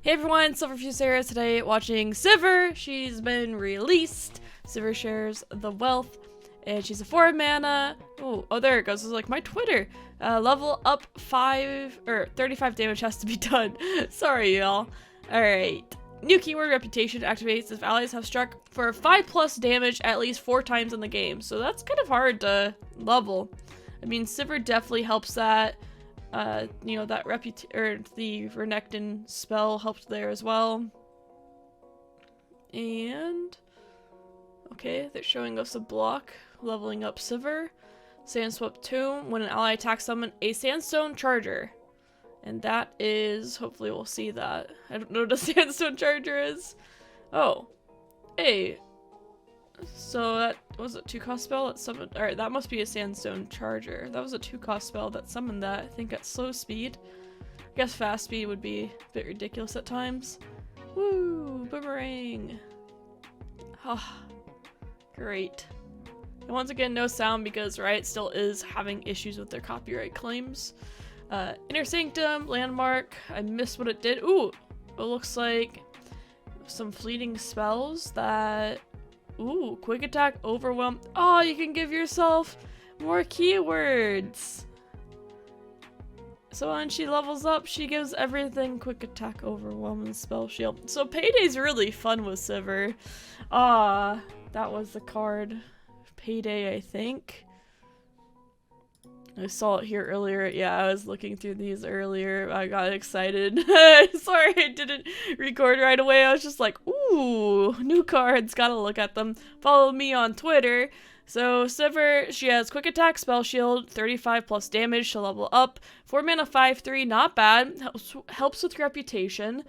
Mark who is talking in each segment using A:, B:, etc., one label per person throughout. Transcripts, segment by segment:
A: Hey everyone, Silverfusera today watching Sivir. She's been released. Sivir shares the wealth, and she's a 4 mana. Oh, there it goes. It's like my Twitter. Level up 5 or 35 damage has to be done. Sorry, y'all. All right. New keyword reputation activates if allies have struck for 5+ damage at least 4 times in the game. So that's kind of hard to level. I mean, Sivir definitely helps that. You know, that the Renekton spell helped there as well. And okay, they're showing us a block leveling up Sivir. Sandswept Tomb, when an ally attacks summon a Sandstone Charger. And that is, hopefully we'll see that. I don't know what a Sandstone Charger is. Oh. Hey. So that was a 2-cost spell that summoned. Alright, that must be a Sandstone Charger. That was a 2-cost spell that summoned that, I think at slow speed. I guess fast speed would be a bit ridiculous at times. Woo! Boomerang! Ah, great. And once again, no sound because Riot still is having issues with their copyright claims. Inner Sanctum, Landmark, I missed what it did. Ooh! It looks like some fleeting spells that... Ooh, quick attack, overwhelm. Oh, you can give yourself more keywords. So when she levels up, she gives everything quick attack, overwhelm, and spell shield. So Payday's really fun with Sivir. Ah, that was the card. Payday, I think. I saw it here earlier. Yeah, I was looking through these earlier. I got excited. Sorry I didn't record right away. I was just like, ooh, new cards. Gotta look at them. Follow me on Twitter. So Sivir, she has quick attack, spell shield, 35+ damage to level up. 4 mana 5/3, not bad. Helps with reputation.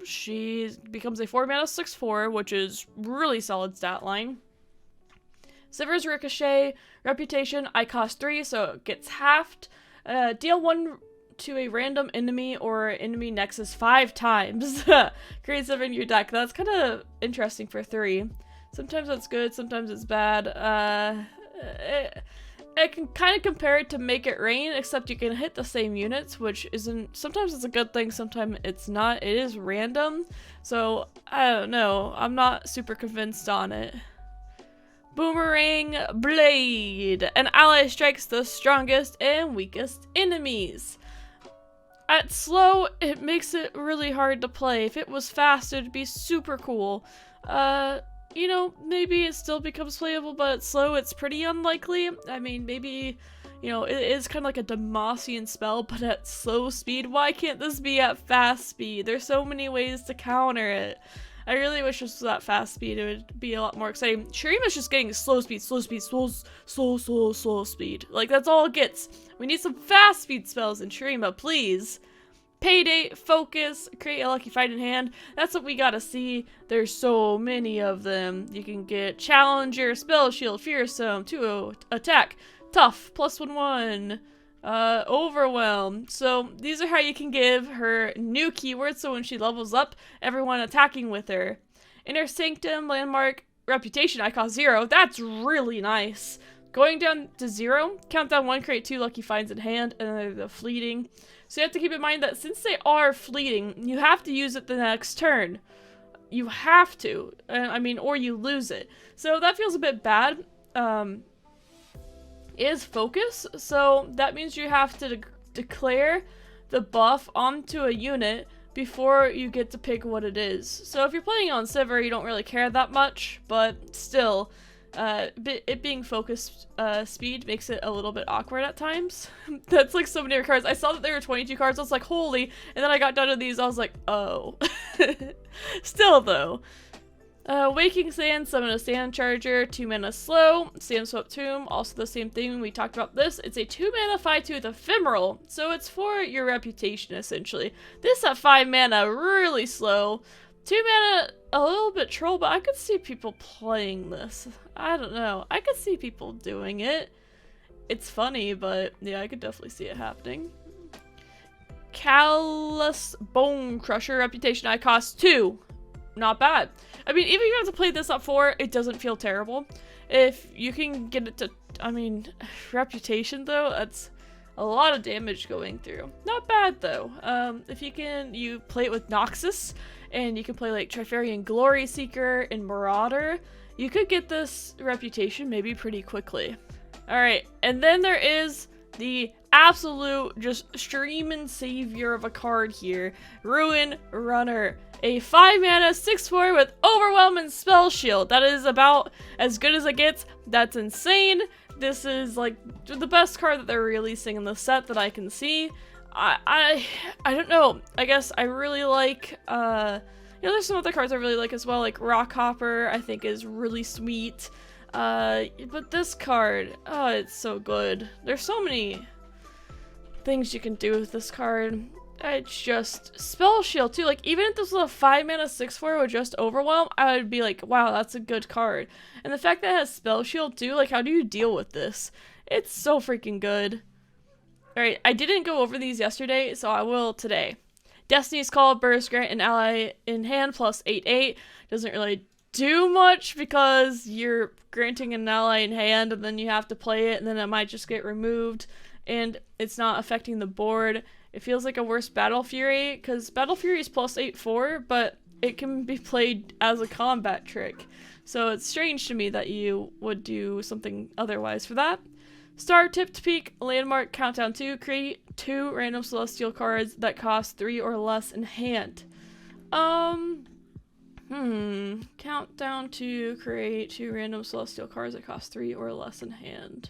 A: She becomes a 4 mana 6/4, which is really solid stat line. Sivir's Ricochet, reputation, I cost 3, so it gets halved. Deal 1 to a random enemy or enemy nexus 5 times. Create Sivir in your deck. That's kind of interesting for 3. Sometimes it's good, sometimes it's bad. I can kind of compare it to Make It Rain, except you can hit the same units, which isn't... Sometimes it's a good thing, sometimes it's not. It is random, so I don't know. I'm not super convinced on it. Boomerang Blade. An ally strikes the strongest and weakest enemies. At slow, it makes it really hard to play. If it was fast, it'd be super cool. You know, maybe it still becomes playable, but at slow, it's pretty unlikely. I mean, maybe, you know, it is kind of like a Demacian spell, but at slow speed. Why can't this be at fast speed? There's so many ways to counter it. I really wish this was at fast speed. It would be a lot more exciting. Shurima's just getting slow speed, slow speed, slow speed. Like, that's all it gets. We need some fast speed spells in Shurima, please. Payday, focus, create a lucky fight in hand. That's what we gotta see. There's so many of them. You can get Challenger, Spell Shield, Fearsome, 2 attack, Tough, +1/1. Overwhelm. So these are how you can give her new keywords, so when she levels up, everyone attacking with her. Inner Sanctum, Landmark, Reputation, I cost 0. That's really nice. Going down to 0, count down 1, create 2 lucky finds in hand, and then the fleeting. So you have to keep in mind that since they are fleeting, you have to use it the next turn. You have to. I mean, or you lose it. So that feels a bit bad. Is focus, so that means you have to declare the buff onto a unit before you get to pick what it is. So if you're playing on Sivir, you don't really care that much, but still, it being focus speed makes it a little bit awkward at times. That's like so many cards. I saw that there were 22 cards, I was like, holy, and then I got done with these, I was like, oh. Still though. Waking Sand, summon a Sand Charger, 2 mana slow. Sandswept Tomb, also the same thing, we talked about this. It's a 2 mana 5/2 with ephemeral, so it's for your reputation essentially. This at 5 mana, really slow. 2 mana, a little bit troll, but I could see people playing this. I don't know, I could see people doing it. It's funny, but yeah, I could definitely see it happening. Callous Bone Crusher, reputation, I cost 2. Not bad. I mean, even if you have to play this at 4, it doesn't feel terrible. If you can get it to, I mean, reputation though, that's, A lot of damage going through. Not bad though. If you play it with Noxus, and you can play like Trifarian Glory Seeker and Marauder, you could get this reputation maybe pretty quickly. Alright, and then there is the absolute just streaming savior of a card here, Runeterra. A 5-mana 6/4 with Overwhelm and Spell Shield. That is about as good as it gets. That's insane. This is like the best card that they're releasing in the set that I can see. I don't know. I guess I really like, you know, there's some other cards I really like as well, like Rockhopper I think is really sweet. But this card, oh, it's so good. There's so many things you can do with this card. It's just Spell Shield too. Like, even if this was a 5-mana 6/4 with just Overwhelm, I would be like, wow, that's a good card. And the fact that it has Spell Shield too, like, how do you deal with this? It's so freaking good. Alright, I didn't go over these yesterday, so I will today. Destiny's Call, Burst, grant an ally in hand plus 8/8. Doesn't really do much because you're granting an ally in hand and then you have to play it and then it might just get removed and it's not affecting the board. It feels like a worse Battle Fury, because Battle Fury is plus 8/4, but it can be played as a combat trick. So it's strange to me that you would do something otherwise for that. Star Tipped Peak, Landmark, Countdown 2, create 2 random celestial cards that cost 3 or less in hand. Countdown 2, create 2 random celestial cards that cost 3 or less in hand.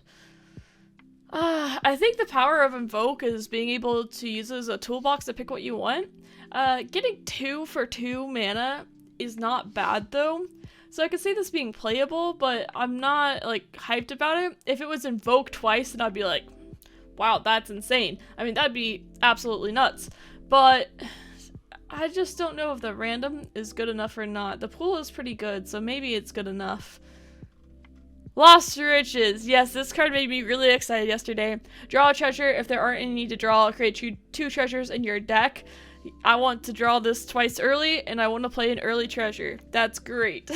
A: I think the power of Invoke is being able to use it as a toolbox to pick what you want. Getting 2 for 2 mana is not bad though. So I could see this being playable, but I'm not like hyped about it. If it was Invoke twice, then I'd be like, wow, that's insane. I mean, that'd be absolutely nuts. But I just don't know if the random is good enough or not. The pool is pretty good, so maybe it's good enough. Lost Riches. Yes, this card made me really excited yesterday. Draw a treasure. If there aren't any to draw, create 2 treasures in your deck. I want to draw this twice early, and I want to play an early treasure. That's great.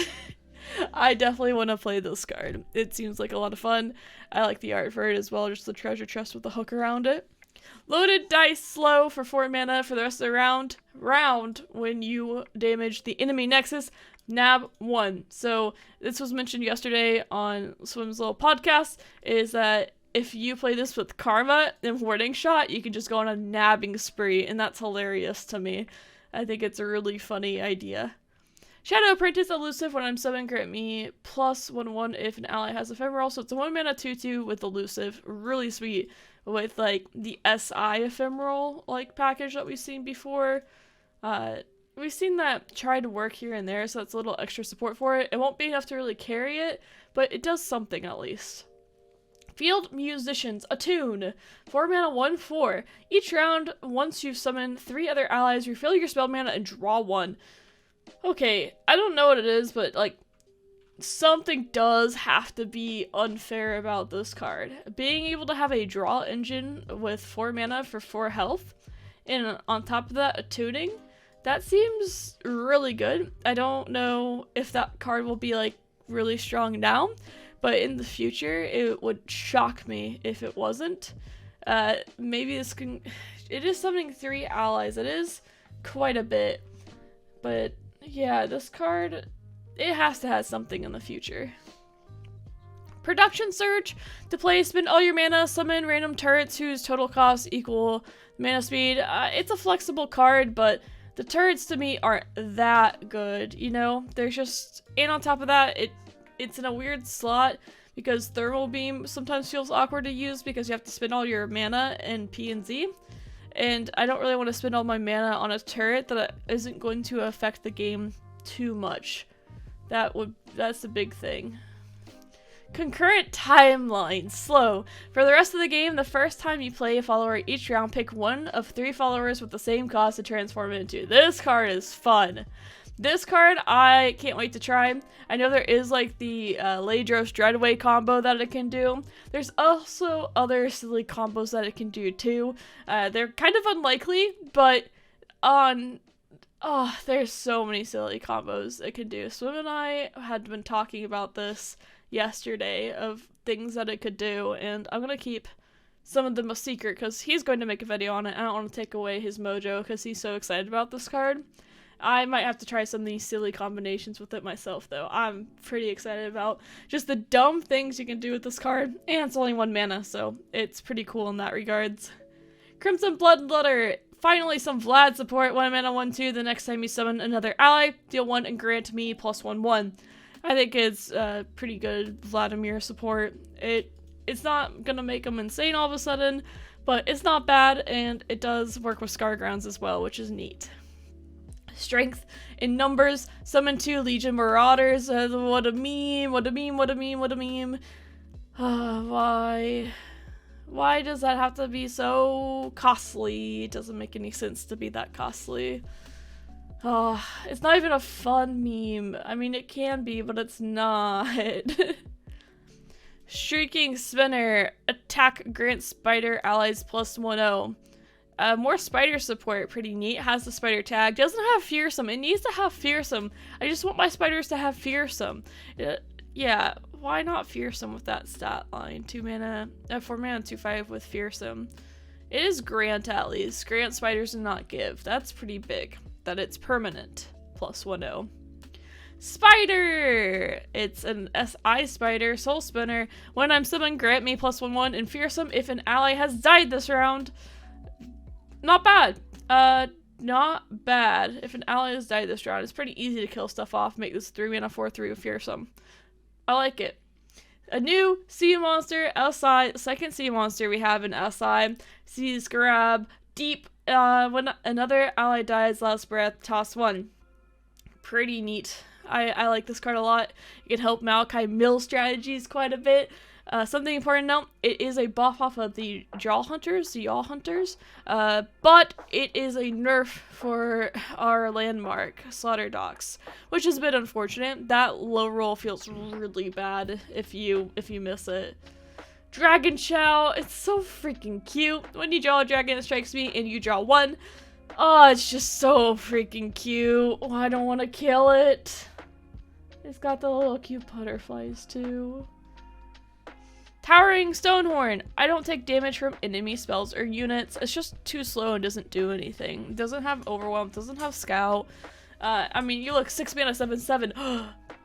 A: I definitely want to play this card. It seems like a lot of fun. I like the art for it as well, just the treasure chest with the hook around it. Loaded Dice Slow for 4 mana for the rest of the round when you damage the enemy nexus. Nab 1. So this was mentioned yesterday on Swim's little podcast, is that if you play this with Karma and Warding Shot, you can just go on a nabbing spree, and that's hilarious to me. I think it's a really funny idea. Shadow Apprentice Elusive, when I'm summoned, grant me +1/1 if an ally has Ephemeral. So it's a 1-mana 2/2 with Elusive. Really sweet. With like the SI Ephemeral like package that we've seen before. We've seen that try to work here and there, so that's a little extra support for it. It won't be enough to really carry it, but it does something at least. Field Musicians, Attune, 4 mana 1/4. Each round, once you've summoned 3 other allies, refill your spell mana and draw 1. Okay, I don't know what it is, but like, something does have to be unfair about this card. Being able to have a draw engine with 4 mana for 4 health, and on top of that, attuning, that seems really good. I don't know if that card will be like really strong now, but in the future, it would shock me if it wasn't. Maybe this can... It is summoning 3 allies. It is quite a bit. But yeah, this card, it has to have something in the future. Production Surge. To play, spend all your mana, summon random turrets whose total cost equal mana speed. It's a flexible card, but the turrets to me aren't that good, you know? There's just... And on top of that, it's in a weird slot because Thermal Beam sometimes feels awkward to use because you have to spend all your mana in P and Z. And I don't really want to spend all my mana on a turret that isn't going to affect the game too much. That's the big thing. Concurrent Timeline. Slow. For the rest of the game, the first time you play a follower each round, pick 1 of 3 followers with the same cost to transform it into. This card is fun. This card, I can't wait to try. I know there is like the Ladros Dreadway combo that it can do. There's also other silly combos that it can do too. They're kind of unlikely, but there's so many silly combos it can do. Swim and I had been talking about this yesterday of things that it could do, and I'm gonna keep some of them a secret because he's going to make a video on it. I don't want to take away his mojo because he's so excited about this card. I might have to try some of these silly combinations with it myself, though. I'm pretty excited about just the dumb things you can do with this card, and it's only 1 mana, so it's pretty cool in that regards. Crimson Bloodletter. Finally, some Vlad support. 1 mana, 1/2. The next time you summon another ally, deal 1 and grant me +1/1. I think it's pretty good Vladimir support. It's not gonna make him insane all of a sudden, but it's not bad, and it does work with Scar Grounds as well, which is neat. Strength in numbers. Summon 2 Legion Marauders. What a meme, what a meme, what a meme, what a meme. Why? Why does that have to be so costly? It doesn't make any sense to be that costly. It's not even a fun meme. I mean, it can be, but it's not. Shrieking Spinner. Attack, grant spider allies +1/0. More spider support, pretty neat. Has the spider tag. Doesn't have fearsome. It needs to have fearsome. I just want my spiders to have fearsome. Yeah, why not fearsome with that stat line? 2 mana, 4 mana, 2/5 with fearsome. It is grant at least. Grant spiders and not give. That's pretty big. That it's permanent. +1/0. Spider! It's an SI spider, soul spinner. When I'm summoned, grant me +1/1 and fearsome if an ally has died this round. Not bad. Not bad. If an ally has died this round, it's pretty easy to kill stuff off. Make this 3 mana, 4/3 with fearsome. I like it. A new sea monster, SI, second sea monster we have in SI. Sea Scarab. Deep. When another ally dies, last breath, toss 1. Pretty neat. I like this card a lot. It can help Maokai mill strategies quite a bit. Something important to note, it is a buff off of the Jaw Hunters, but it is a nerf for our landmark, Slaughter Docks, which is a bit unfortunate. That low roll feels really bad if you miss it. Dragon Chow, it's so freaking cute. When you draw a dragon, it strikes me, and you draw 1. Oh, it's just so freaking cute. Oh, I don't want to kill it. It's got the little cute butterflies, too. Towering Stonehorn. I don't take damage from enemy spells or units. It's just too slow and doesn't do anything. It doesn't have Overwhelm, doesn't have Scout. I mean, you look 6 mana, 7/7,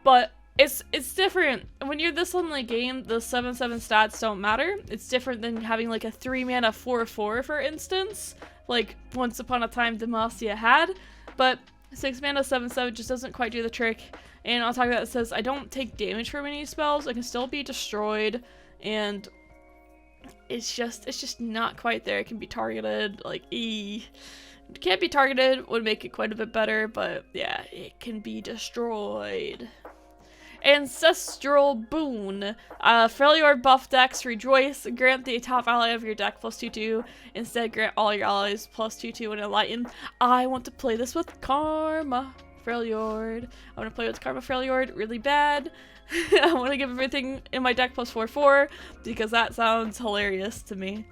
A: but it's different. When you're this late game, the 7/7 stats don't matter. It's different than having like a 3 mana 4/4, for instance, like Once Upon a Time Demacia had, but 6 mana 7/7 just doesn't quite do the trick. And on top of that, it says I don't take damage from any spells. I can still be destroyed. And it's just not quite there. It can be targeted, like, It can't be targeted, would make it quite a bit better, but yeah, it can be destroyed. Ancestral Boon. Freljord buff decks, rejoice. Grant the top ally of your deck +2/2. Instead, grant all your allies +2/2 and enlighten. I want to play this with Karma Freljord. I want to play with Karma Freljord really bad. I want to give everything in my deck +4/4 because that sounds hilarious to me.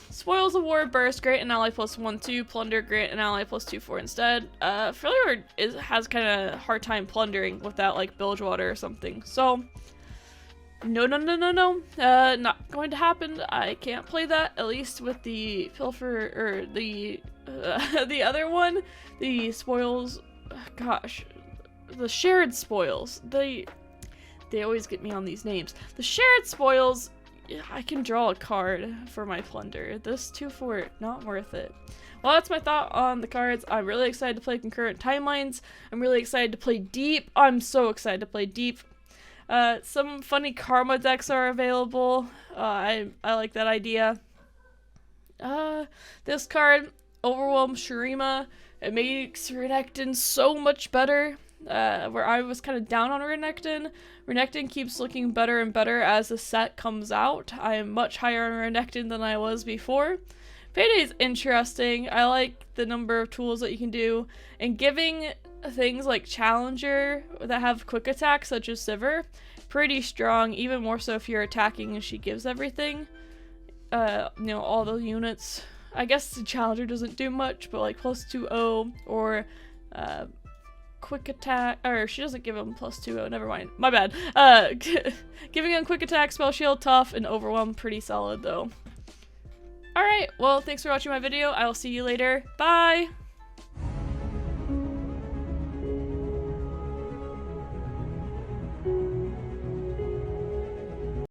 A: Spoils of War Burst, grant an ally +1/2, plunder, grant an ally +2/4 instead. Freljord has kind of hard time plundering without like Bilgewater or something, so no, not going to happen. I can't play that, at least with the Pilfer, or the other one, the Spoils, gosh, the Shared Spoils, they always get me on these names. The Shared Spoils, I can draw a card for my plunder. This 2/4, not worth it. Well, that's my thought on the cards. I'm really excited to play Concurrent Timelines. I'm really excited to play Deep. I'm so excited to play Deep. Some funny Karma decks are available. I like that idea. This card, Overwhelm Shurima. It makes Renekton so much better. Where I was kind of down on Renekton. Renekton keeps looking better and better as the set comes out. I am much higher on Renekton than I was before. Payday is interesting. I like the number of tools that you can do. And giving things like Challenger that have quick attacks, such as Sivir, pretty strong, even more so if you're attacking and she gives everything. All the units. I guess the Challenger doesn't do much, but like +2/0 or quick attack, or she doesn't give him +2/0, never mind, my bad. Giving him quick attack, spell shield, tough, and overwhelm, pretty solid though. Alright, well, thanks for watching my video. I will see you later. Bye!